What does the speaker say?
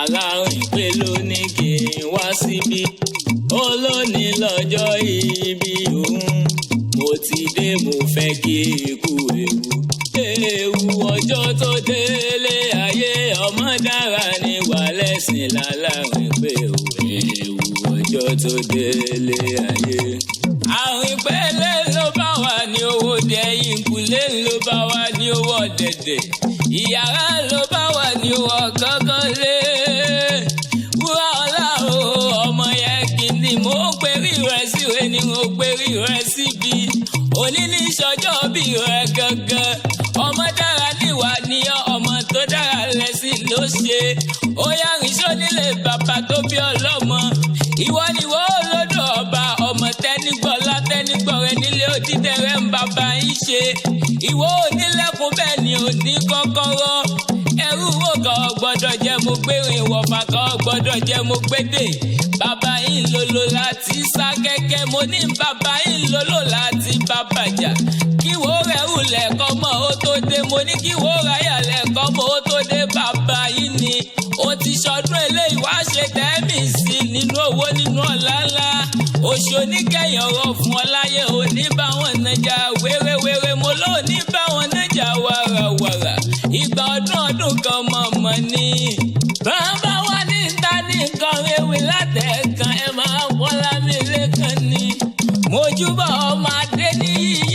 alárin pé ló ní kí n wá síbí ó lónìí lọ́jọ́ ìbí òun mo ti dé mo fẹ́ kí ikú ewu ọjọ́ tó délé ayé ọmọ dára ní wàlẹ́sìn lálárin pé ewu ọjọ́ tó délé ayé. àrùn pẹ́lẹ́ ló bá wà ní owó dẹ́yìn kùlé ló bá wà ní owó dẹ̀dẹ̀ ìyàrá ló bá wà ní owó kankan lé. wúrà ọlá o ọmọ yẹn kìíní mo perí rẹ síwé ni mo perí rẹ síbi òní ní sọjọ́ bí rẹ gangan ọmọ dára níwà ní ọmọ tó dára lẹ́sìn ló ṣe ó yàrin sónílé bàbá tó bí ọlọ́mọ ìwọ ni wọ́n olódò ọba ọmọ tẹ́nigbọ́lá tẹ́nigbọ́rẹ́ nílé òdídẹrẹ́ ń bàbá yín ṣe ìwọ onílẹ̀kùn bẹ́ẹ̀ ni òní kọ́kọ́rọ́ ẹrú wo kan gbọ́dọ̀ jẹ́ mo gbére ìwọ̀fà kan gbọ́dọ̀ jẹ́ mo gbédè bàbá yín lolo láti sá kẹ́kẹ́ mo ní bàbá yín lolo láti bàbá jà kíwó rẹ̀ hù lẹ́kọ́ mọ́ ó tó dé mo ní kíwó ráyà lẹ́kọ́ mọ́ ó tó dé bàbá yín ni ó ti ṣọdún eléyìí wá ṣe tẹ́mì sí nínú owó nínú ọ̀la ńlá oṣù oníkẹyìn ọ̀rọ̀ fún ọ láyé òní bá wọn nàjà wéréwéré mo ló ní bá wọn nàjà wàràwàrà ìgbà ọdún kan mọ̀mọ́ ni bàbá wa ní ta ní nǹkan ewì látẹ̀ẹ̀kan ẹ máa wọ́n lámì lẹ́kàn ni mojúbà ọmọ adé níyì